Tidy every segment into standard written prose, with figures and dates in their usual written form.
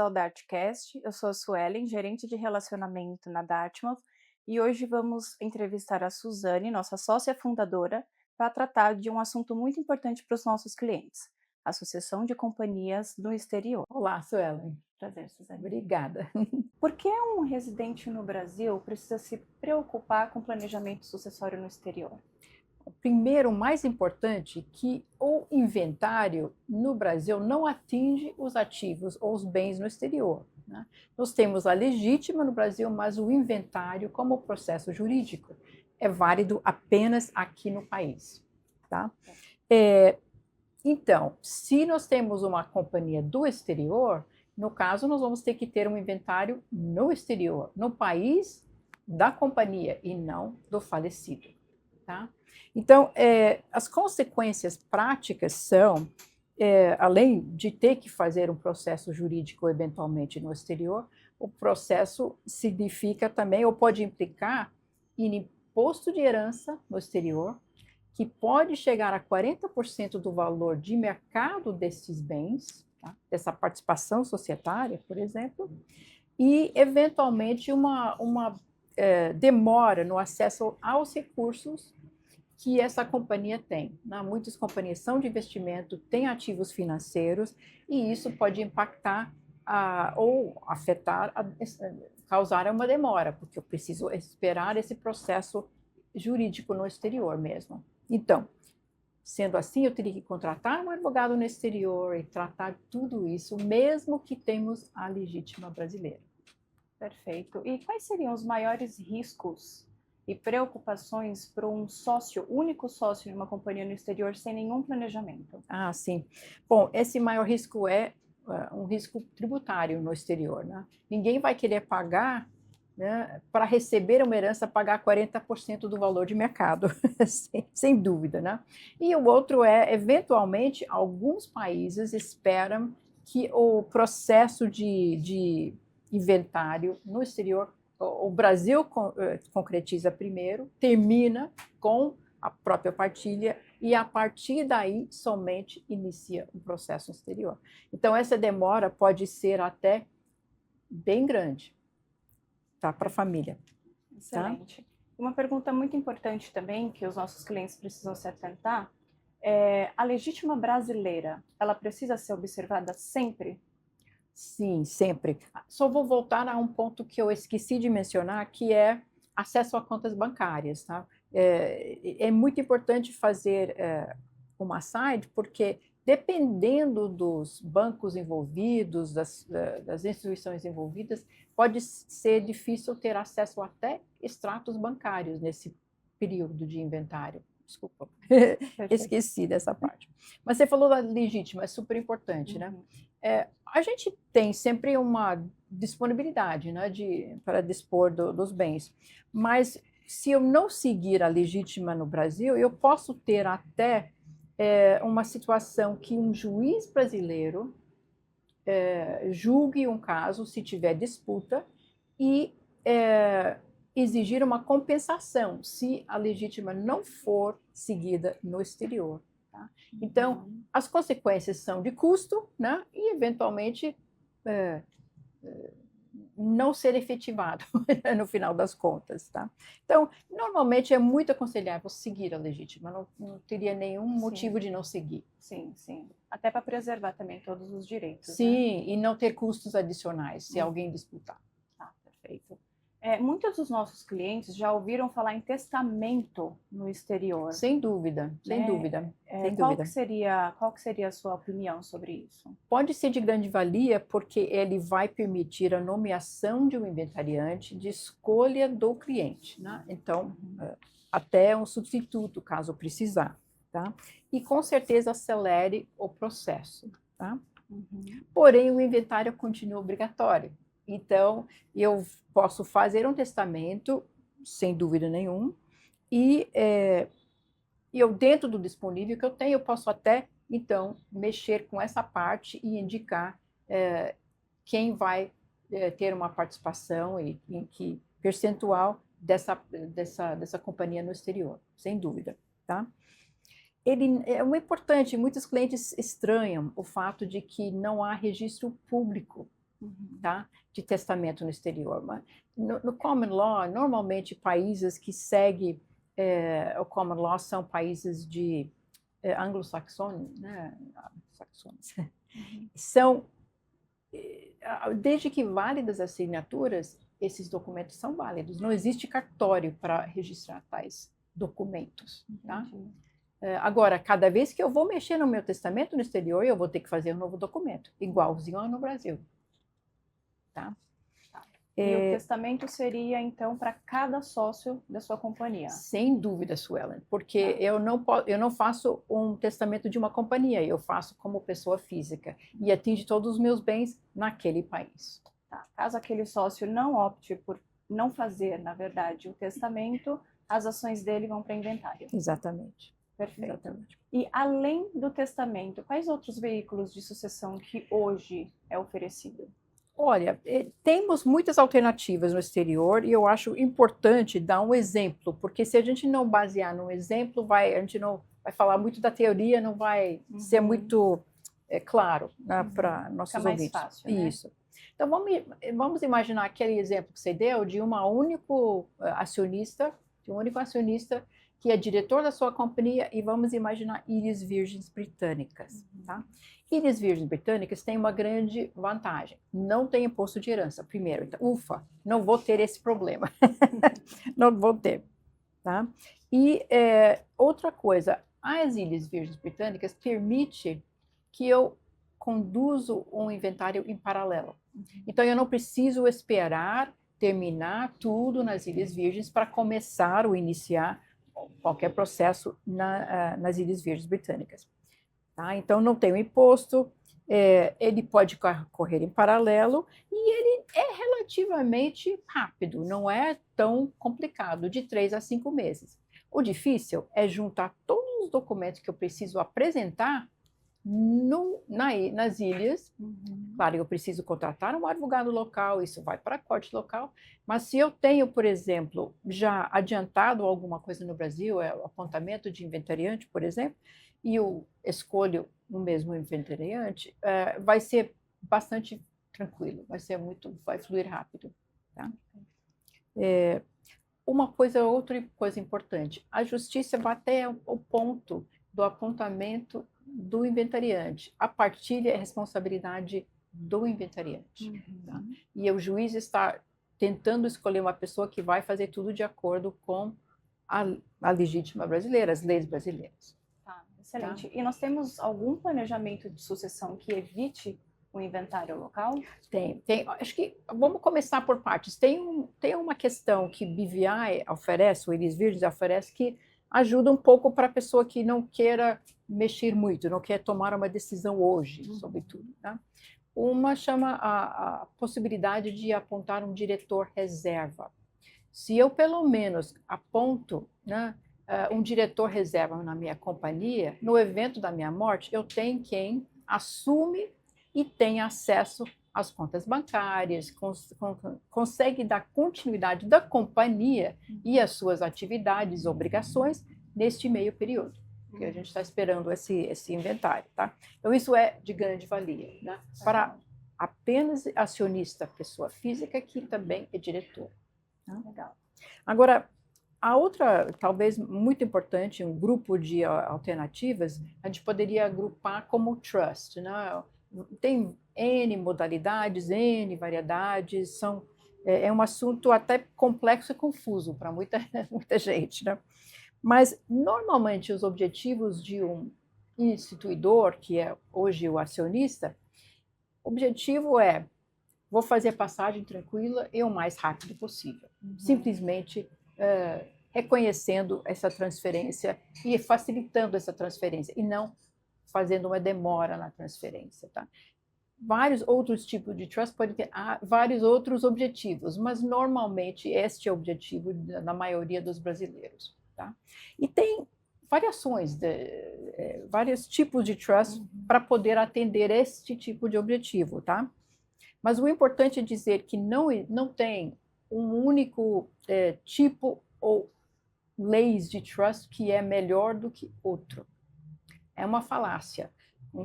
ao Dartcast. Eu sou a Suelen, gerente de relacionamento na Dartmouth, e hoje vamos entrevistar a Suzane, nossa sócia fundadora, para tratar de um assunto muito importante para os nossos clientes: Associação de Companhias no Exterior. Olá, Suelen. Prazer, Suzane. Obrigada. Por que um residente no Brasil precisa se preocupar com planejamento sucessório no exterior? Primeiro, o mais importante, que o inventário no Brasil não atinge os ativos ou os bens no exterior, né? Nós temos a legítima no Brasil, mas o inventário, como processo jurídico, é válido apenas aqui no país, tá? Então, se nós temos uma companhia do exterior, no caso, nós vamos ter que ter um inventário no exterior, no país da companhia e não do falecido, tá? Então, as consequências práticas são, além de ter que fazer um processo jurídico eventualmente no exterior, o processo significa também, ou pode implicar, em imposto de herança no exterior, que pode chegar a 40% do valor de mercado desses bens, tá? Dessa participação societária, por exemplo, e, eventualmente, uma demora no acesso aos recursos que essa companhia tem, né? Muitas companhias são de investimento, têm ativos financeiros, e isso pode impactar ou afetar, causar uma demora, porque eu preciso esperar esse processo jurídico no exterior mesmo. Então, sendo assim, eu teria que contratar um advogado no exterior e tratar tudo isso, mesmo que temos a legítima brasileira. Perfeito. E quais seriam os maiores riscos e preocupações para um sócio, único sócio em uma companhia no exterior sem nenhum planejamento? Ah, sim. Bom, esse maior risco é um risco tributário no exterior, né? Ninguém vai querer pagar, né, para receber uma herança, pagar 40% do valor de mercado, sem dúvida, né? E o outro é, eventualmente, alguns países esperam que o processo de inventário no exterior, o Brasil concretiza primeiro, termina com a própria partilha, e a partir daí somente inicia um processo exterior. Então, essa demora pode ser até bem grande, tá, para a família. Excelente. Tá? Uma pergunta muito importante também, que os nossos clientes precisam se atentar, a legítima brasileira, ela precisa ser observada sempre? Sim, sempre. Só vou voltar a um ponto que eu esqueci de mencionar, que é acesso a contas bancárias, tá? É muito importante fazer uma side, porque dependendo dos bancos envolvidos, das instituições envolvidas, pode ser difícil ter acesso até extratos bancários nesse período de inventário. Desculpa, esqueci dessa parte. Mas você falou da legítima, é super importante, né? A gente tem sempre uma disponibilidade, né, para dispor dos bens, mas se eu não seguir a legítima no Brasil, eu posso ter até uma situação que um juiz brasileiro julgue um caso, se tiver disputa, e exigir uma compensação se a legítima não for seguida no exterior. Tá? Então, as consequências são de custo, né? E, eventualmente, não ser efetivado no final das contas. Tá? Então, normalmente é muito aconselhável seguir a legítima, não teria nenhum motivo de não seguir. Sim, sim. Até para preservar também todos os direitos. Sim, né? E não ter custos adicionais se alguém disputar. Tá, perfeito. Muitos dos nossos clientes já ouviram falar em testamento no exterior. Sem dúvida, sem dúvida. Sem Qual dúvida. que seria a sua opinião sobre isso? Pode ser de grande valia porque ele vai permitir a nomeação de um inventariante de escolha do cliente, né? Então, até um substituto, caso precisar, tá? E com certeza acelere o processo, tá? Porém, o inventário continua obrigatório. Então, eu posso fazer um testamento, sem dúvida nenhuma, e eu, dentro do disponível que eu tenho, eu posso até, então, mexer com essa parte e indicar quem vai ter uma participação e em que percentual dessa companhia no exterior, sem dúvida. Tá? É importante, muitos clientes estranham o fato de que não há registro público tá? De testamento no exterior. Mas no common law, normalmente países que seguem o common law são países de anglo-saxônicos, né? São, desde que válidas as assinaturas, esses documentos são válidos. Não existe cartório para registrar tais documentos, tá? Agora, cada vez que eu vou mexer no meu testamento no exterior, eu vou ter que fazer um novo documento, igualzinho ao no Brasil. Tá? E o testamento seria, então, para cada sócio da sua companhia? Sem dúvida, Suelen, porque eu não faço um testamento de uma companhia, eu faço como pessoa física e atinge todos os meus bens naquele país. Tá. Caso aquele sócio não opte por não fazer, na verdade, o testamento, as ações dele vão para inventário. Exatamente. Perfeito. Exatamente. E além do testamento, quais outros veículos de sucessão que hoje é oferecido? Olha, temos muitas alternativas no exterior e eu acho importante dar um exemplo, porque se a gente não basear num exemplo, a gente não vai falar muito da teoria, não vai ser muito claro, né, para nossos Fica mais ouvintes. fácil, né? Isso. Então vamos imaginar aquele exemplo que você deu de um único acionista que é diretor da sua companhia, e vamos imaginar Ilhas Virgens Britânicas, tá? Ilhas Virgens Britânicas têm uma grande vantagem. Não tem imposto de herança, primeiro. Então, ufa, não vou ter esse problema. Não vou ter. Tá? E outra coisa, as Ilhas Virgens Britânicas permite que eu conduzo um inventário em paralelo. Então, eu não preciso esperar terminar tudo nas Ilhas Virgens para começar ou iniciar qualquer processo nas Ilhas Virgens Britânicas. Tá? Então, não tem o imposto, ele pode correr em paralelo e ele é relativamente rápido, não é tão complicado, de 3 a 5 meses. O difícil é juntar todos os documentos que eu preciso apresentar nas ilhas. Claro, eu preciso contratar um advogado local, isso vai para a corte local, mas se eu tenho, por exemplo, já adiantado alguma coisa no Brasil, o apontamento de inventariante, por exemplo, e eu escolho o mesmo inventariante, vai ser bastante tranquilo, vai fluir rápido. Tá? Outra coisa importante, a justiça vai até o ponto do apontamento do inventariante. A partilha é responsabilidade do inventariante. Tá? E o juiz está tentando escolher uma pessoa que vai fazer tudo de acordo com a legítima brasileira, as leis brasileiras. Tá, excelente. Tá? E nós temos algum planejamento de sucessão que evite o inventário local? Tem. Acho que vamos começar por partes. Tem uma questão que BVI oferece, o Ilhas Virgens oferece, que ajuda um pouco para a pessoa que não queira mexer muito, não quer tomar uma decisão hoje, sobretudo. Tá? Uma chama a possibilidade de apontar um diretor reserva. Se eu, pelo menos, aponto, né, um diretor reserva na minha companhia, no evento da minha morte, eu tenho quem assume e tem acesso às contas bancárias, consegue dar continuidade da companhia e às suas atividades, obrigações, neste meio período, que a gente está esperando esse inventário. Tá? Então, isso é de grande valia, né? Para apenas acionista, pessoa física, que também é diretor. Tá? Legal. Agora, a outra, talvez muito importante, um grupo de alternativas, a gente poderia agrupar como trust, né? Tem N modalidades, N variedades, é um assunto até complexo e confuso para muita gente, né? Mas, normalmente, os objetivos de um instituidor, que é hoje o acionista, o objetivo é: vou fazer a passagem tranquila e o mais rápido possível. Simplesmente reconhecendo essa transferência e facilitando essa transferência, e não fazendo uma demora na transferência. Tá? Vários outros tipos de trust podem ter vários outros objetivos, mas normalmente este é o objetivo da maioria dos brasileiros. Tá? E tem variações, vários tipos de trust para poder atender este tipo de objetivo. Tá? Mas o importante é dizer que não tem um único tipo ou leis de trust que é melhor do que outro. É uma falácia.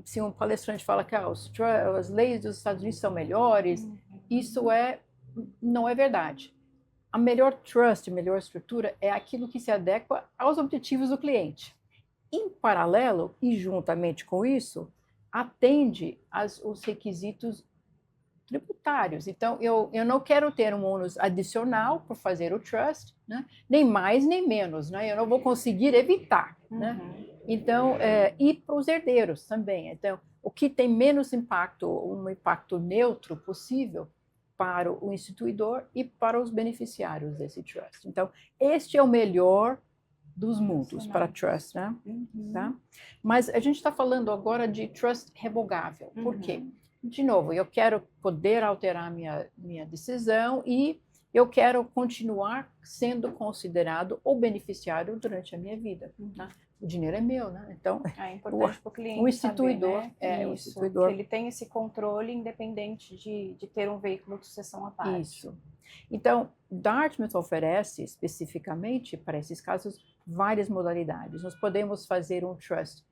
Se um palestrante fala que as leis dos Estados Unidos são melhores, isso não é verdade. A melhor trust, a melhor estrutura é aquilo que se adequa aos objetivos do cliente. Em paralelo e juntamente com isso, atende os requisitos tributários. Então, eu não quero ter um ônus adicional por fazer o trust, né? Nem mais nem menos, né? Eu não vou conseguir evitar, né? Então, e para os herdeiros também. Então, o que tem menos impacto, um impacto neutro possível para o instituidor e para os beneficiários desse trust. Então, este é o melhor dos mundos para trust, né? Tá? Mas a gente está falando agora de trust revogável. Por quê? De novo, eu quero poder alterar minha decisão e eu quero continuar sendo considerado o beneficiário durante a minha vida. Tá? O dinheiro é meu, né? Então, é importante para o cliente o instituidor, saber, né? o instituidor, que ele tem esse controle independente de ter um veículo de sucessão à parte. Isso. Então, Dartmouth oferece especificamente para esses casos várias modalidades. Nós podemos fazer um trust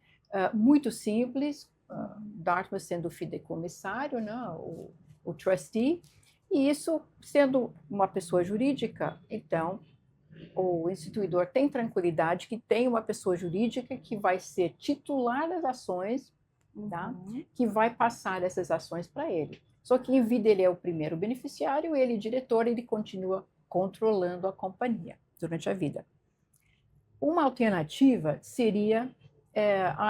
muito simples, Dartmouth sendo o fideicomissário, né, o trustee, e isso sendo uma pessoa jurídica, então o instituidor tem tranquilidade que tem uma pessoa jurídica que vai ser titular das ações, tá? Que vai passar essas ações para ele. Só que em vida ele é o primeiro beneficiário, ele diretor, ele continua controlando a companhia durante a vida. Uma alternativa seria,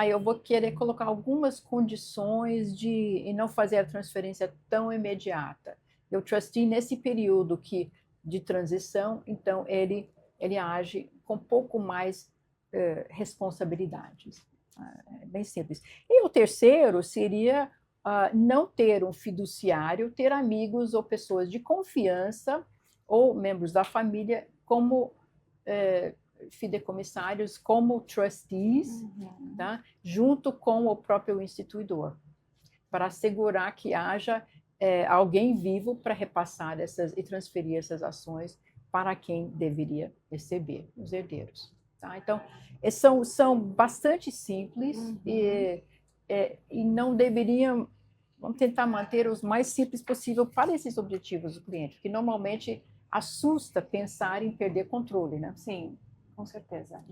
eu vou querer colocar algumas condições e não fazer a transferência tão imediata. O trustee, nesse período de transição, então ele age com um pouco mais responsabilidades. É bem simples. E o terceiro seria não ter um fiduciário, ter amigos ou pessoas de confiança ou membros da família como fideicomissários, como trustees, tá? Junto com o próprio instituidor, para assegurar que haja alguém vivo para repassar e transferir essas ações para quem deveria receber, os herdeiros. Tá? Então, são bastante simples e não deveriam, vamos tentar manter os mais simples possível para esses objetivos do cliente, porque normalmente assusta pensar em perder controle, né? Sim, com certeza.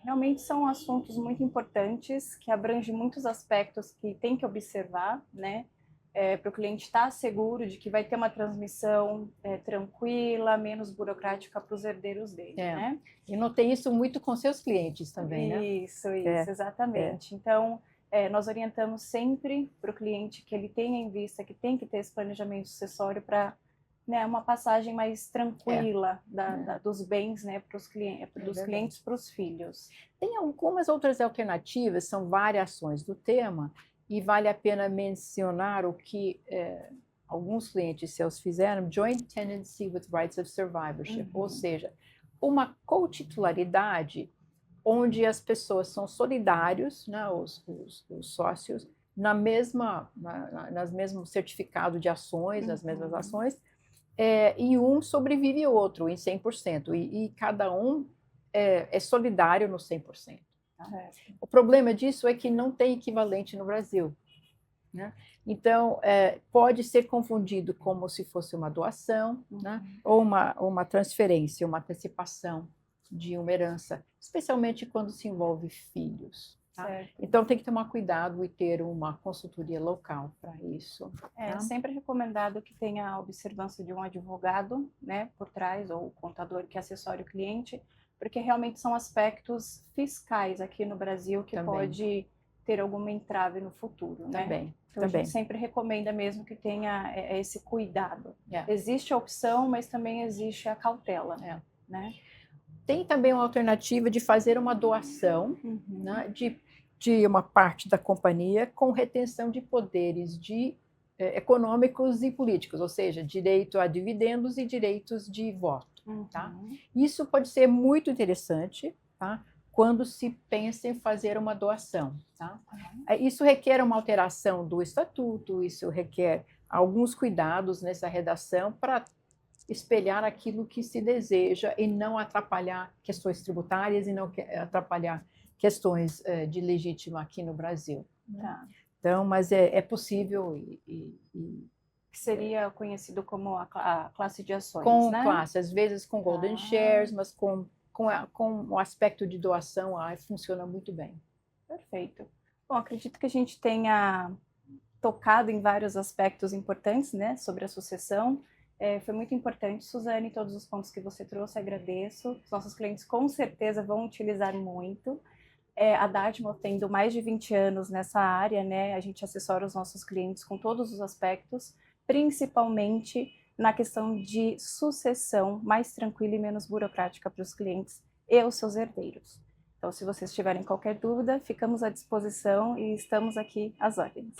Realmente são assuntos muito importantes que abrangem muitos aspectos que tem que observar, né? Para o cliente estar seguro de que vai ter uma transmissão tranquila, menos burocrática para os herdeiros dele, né? E notei isso muito com seus clientes também, né? Isso, exatamente. Então, nós orientamos sempre para o cliente que ele tenha em vista que tem que ter esse planejamento sucessório para uma passagem mais tranquila dos bens, né, dos clientes para os filhos. Tem algumas outras alternativas, são variações do tema, e vale a pena mencionar o que alguns clientes seus fizeram, Joint Tenancy with Rights of Survivorship, ou seja, uma cotitularidade onde as pessoas são solidários, né, os sócios, nas mesmos certificado de ações, nas mesmas ações, e um sobrevive o outro em 100%, e cada um é solidário no 100%. Tá? O problema disso é que não tem equivalente no Brasil, né? Então, pode ser confundido como se fosse uma doação, né? Ou uma transferência, uma antecipação de uma herança, especialmente quando se envolve filhos. Tá? Então, tem que tomar cuidado e ter uma consultoria local para isso. É sempre recomendado que tenha a observância de um advogado, né, por trás, ou o contador que assessore o cliente, porque realmente são aspectos fiscais aqui no Brasil que pode ter alguma entrave no futuro, né? Então, a gente sempre recomenda mesmo que tenha esse cuidado. Existe a opção, mas também existe a cautela, né? Tem também uma alternativa de fazer uma doação, né, de uma parte da companhia com retenção de poderes econômicos e políticos, ou seja, direito a dividendos e direitos de voto. Tá? Isso pode ser muito interessante, tá? Quando se pensa em fazer uma doação. Tá? Isso requer uma alteração do estatuto, isso requer alguns cuidados nessa redação para espelhar aquilo que se deseja e não atrapalhar questões tributárias e não atrapalhar questões de legítima aqui no Brasil. Né? Tá. Então, mas é possível Que seria conhecido como a classe de ações, com né? classe, às vezes com golden shares, mas com o aspecto de doação, funciona muito bem. Perfeito. Bom, acredito que a gente tenha tocado em vários aspectos importantes, né, sobre a sucessão. Foi muito importante, Suzane, todos os pontos que você trouxe, agradeço. Os nossos clientes com certeza vão utilizar muito. A Dartmouth tendo mais de 20 anos nessa área, né, a gente assessora os nossos clientes com todos os aspectos, principalmente na questão de sucessão mais tranquila e menos burocrática para os clientes e os seus herdeiros. Então, se vocês tiverem qualquer dúvida, ficamos à disposição e estamos aqui às ordens.